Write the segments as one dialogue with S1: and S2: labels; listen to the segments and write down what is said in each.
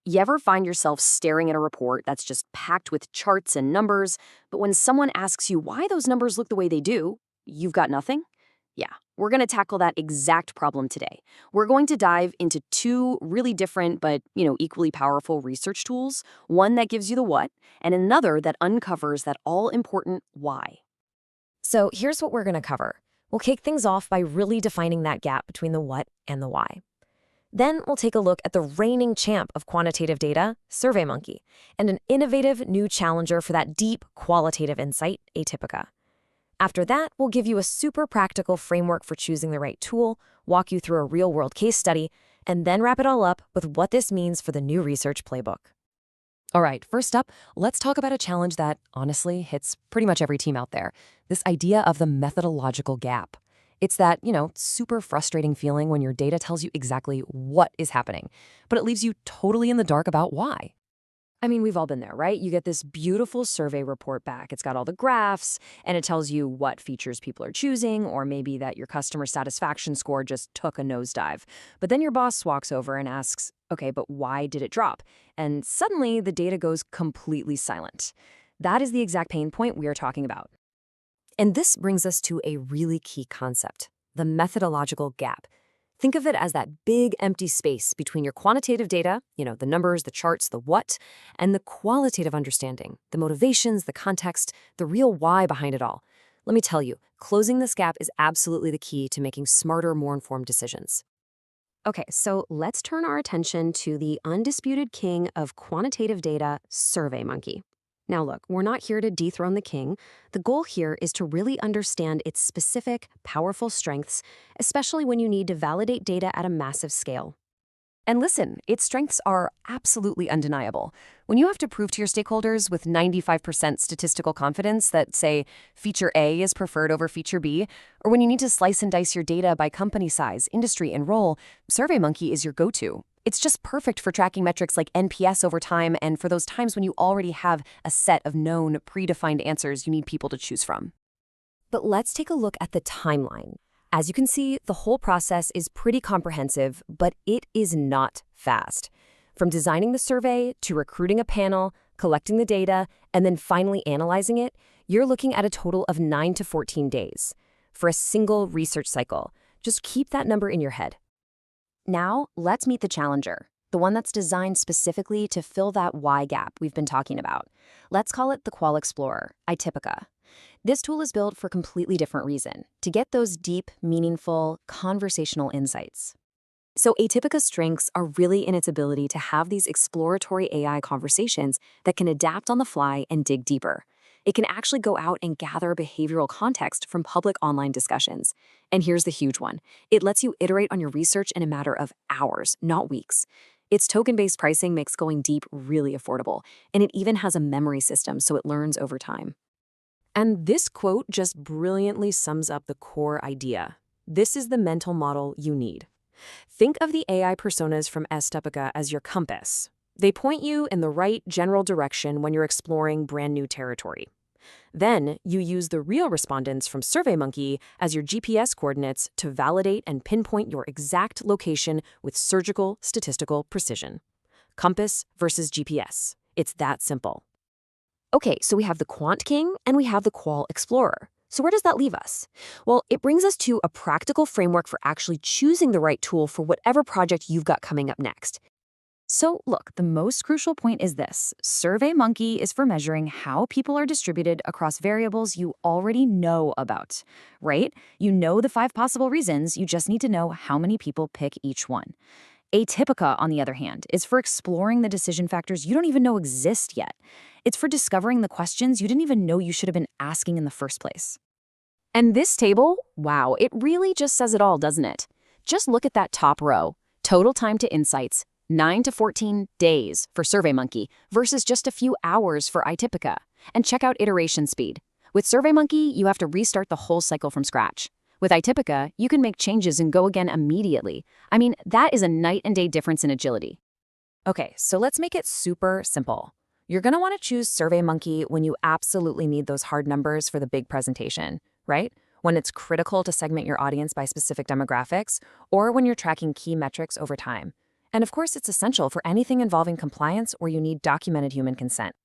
S1: You ever find yourself staring at a report that's just packed with charts and numbers, but when someone asks you why those numbers look the way they do, you've got nothing? Yeah, we're going to tackle that exact problem today. We're going to dive into two really different but, equally powerful research tools, one that gives you the what, and another that uncovers that all-important why.
S2: So here's what we're going to cover. We'll kick things off by really defining that gap between the what and the why. Then we'll take a look at the reigning champ of quantitative data, SurveyMonkey, and an innovative new challenger for that deep qualitative insight, Atypica. After that, we'll give you a super practical framework for choosing the right tool, walk you through a real-world case study, and then wrap it all up with what this means for the new research playbook.
S3: All right, first up, let's talk about a challenge that, honestly, hits pretty much every team out there. This idea of the methodological gap. It's that, super frustrating feeling when your data tells you exactly what is happening, but it leaves you totally in the dark about why.
S1: I mean, we've all been there, right? You get this beautiful survey report back. It's got all the graphs, and it tells you what features people are choosing, or maybe that your customer satisfaction score just took a nosedive. But then your boss walks over and asks, okay, but why did it drop? And suddenly the data goes completely silent. That is the exact pain point we are talking about.
S2: And this brings us to a really key concept, the methodological gap. Think of it as that big empty space between your quantitative data, the numbers, the charts, the what, and the qualitative understanding, the motivations, the context, the real why behind it all. Let me tell you, closing this gap is absolutely the key to making smarter, more informed decisions.
S1: Okay, so let's turn our attention to the undisputed king of quantitative data, SurveyMonkey. Now look, we're not here to dethrone the king. The goal here is to really understand its specific, powerful strengths, especially when you need to validate data at a massive scale.
S3: And listen, its strengths are absolutely undeniable. When you have to prove to your stakeholders with 95% statistical confidence that, say, feature A is preferred over feature B, or when you need to slice and dice your data by company size, industry, and role, SurveyMonkey is your go-to. It's just perfect for tracking metrics like NPS over time and for those times when you already have a set of known, predefined answers you need people to choose from.
S2: But let's take a look at the timeline. As you can see, the whole process is pretty comprehensive, but it is not fast. From designing the survey to recruiting a panel, collecting the data, and then finally analyzing it, you're looking at a total of 9 to 14 days for a single research cycle. Just keep that number in your head.
S1: Now, let's meet the challenger, the one that's designed specifically to fill that why gap we've been talking about. Let's call it the Qual Explorer, Atypica. This tool is built for a completely different reason, to get those deep, meaningful, conversational insights. So Atypica's strengths are really in its ability to have these exploratory AI conversations that can adapt on the fly and dig deeper. It can actually go out and gather behavioral context from public online discussions. And here's the huge one. It lets you iterate on your research in a matter of hours, not weeks. Its token-based pricing makes going deep really affordable, and it even has a memory system so it learns over time.
S2: And this quote just brilliantly sums up the core idea. This is the mental model you need. Think of the AI personas from Atypica as your compass. They point you in the right general direction when you're exploring brand new territory. Then you use the real respondents from SurveyMonkey as your GPS coordinates to validate and pinpoint your exact location with surgical statistical precision. Compass versus GPS. It's that simple.
S1: Okay, so we have the Quant King and we have the Qual Explorer. So where does that leave us? Well, it brings us to a practical framework for actually choosing the right tool for whatever project you've got coming up next. So look, the most crucial point is this. SurveyMonkey is for measuring how people are distributed across variables you already know about, right? You know the 5 possible reasons, you just need to know how many people pick each one. Atypica, on the other hand, is for exploring the decision factors you don't even know exist yet. It's for discovering the questions you didn't even know you should have been asking in the first place. And this table, wow, it really just says it all, doesn't it? Just look at that top row. Total time to insights, 9 to 14 days for SurveyMonkey versus just a few hours for Atypica. And check out iteration speed. With SurveyMonkey, you have to restart the whole cycle from scratch. With Atypica, you can make changes and go again immediately. I mean, that is a night and day difference in agility.
S2: Okay, so let's make it super simple. You're going to want to choose SurveyMonkey when you absolutely need those hard numbers for the big presentation, right? When it's critical to segment your audience by specific demographics, or when you're tracking key metrics over time. And of course, it's essential for anything involving compliance where you need documented human consent.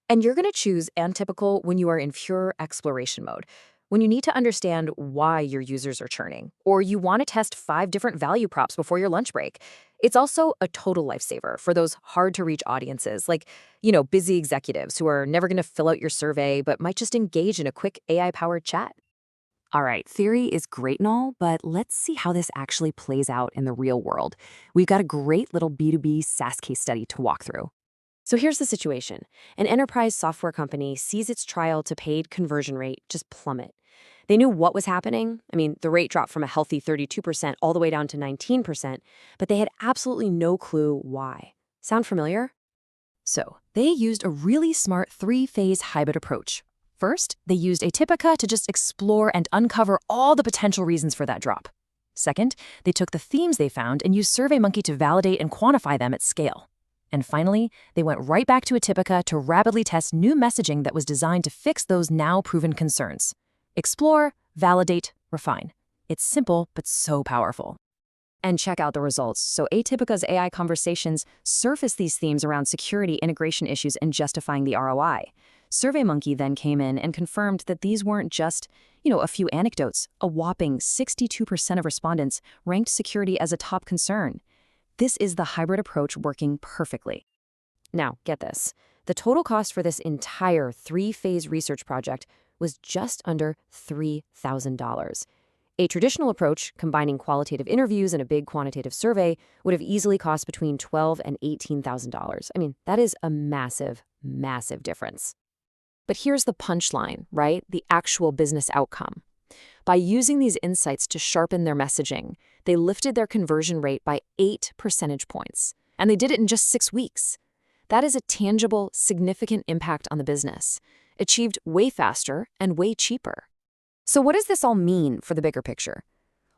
S1: And you're going to choose atypical when you are in pure exploration mode, when you need to understand why your users are churning, or you want to test 5 different value props before your lunch break. It's also a total lifesaver for those hard-to-reach audiences, like, busy executives who are never going to fill out your survey but might just engage in a quick AI-powered chat.
S2: All right, theory is great and all, but let's see how this actually plays out in the real world. We've got a great little B2B SaaS case study to walk through. So here's the situation. An enterprise software company sees its trial to paid conversion rate just plummet. They knew what was happening. I mean, the rate dropped from a healthy 32% all the way down to 19%, but they had absolutely no clue why. Sound familiar? So they used a really smart 3-phase hybrid approach. First, they used atypica to just explore and uncover all the potential reasons for that drop. Second, they took the themes they found and used SurveyMonkey to validate and quantify them at scale. And finally, they went right back to atypica to rapidly test new messaging that was designed to fix those now proven concerns. Explore, validate, refine. It's simple, but so powerful. And check out the results. So Atypica's AI conversations surface these themes around security, integration issues, and justifying the ROI. SurveyMonkey then came in and confirmed that these weren't just, a few anecdotes. A whopping 62% of respondents ranked security as a top concern. This is the hybrid approach working perfectly. Now, get this. The total cost for this entire 3-phase research project was just under $3,000. A traditional approach, combining qualitative interviews and a big quantitative survey, would have easily cost between $12,000 and $18,000. I mean, that is a massive, massive difference. But here's the punchline, right? The actual business outcome. By using these insights to sharpen their messaging, they lifted their conversion rate by 8 percentage points. And they did it in just 6 weeks. That is a tangible, significant impact on the business, achieved way faster and way cheaper. So what does this all mean for the bigger picture?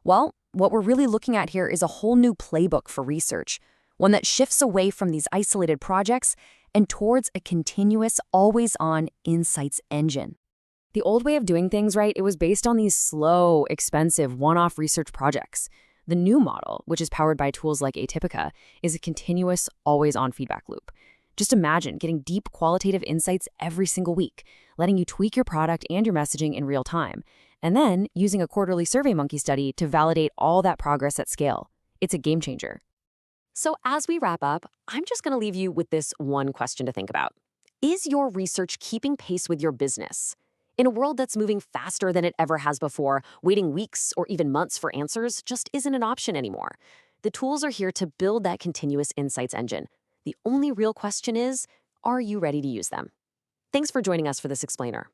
S2: Well, what we're really looking at here is a whole new playbook for research, one that shifts away from these isolated projects and towards a continuous, always-on insights engine. The old way of doing things, right, it was based on these slow, expensive, one-off research projects. The new model, which is powered by tools like Atypica, is a continuous, always-on feedback loop. Just imagine getting deep qualitative insights every single week, letting you tweak your product and your messaging in real time, and then using a quarterly SurveyMonkey study to validate all that progress at scale. It's a game changer. So as we wrap up, I'm just going to leave you with this one question to think about. Is your research keeping pace with your business? In a world that's moving faster than it ever has before, waiting weeks or even months for answers just isn't an option anymore. The tools are here to build that continuous insights engine. The only real question is, are you ready to use them? Thanks for joining us for this explainer.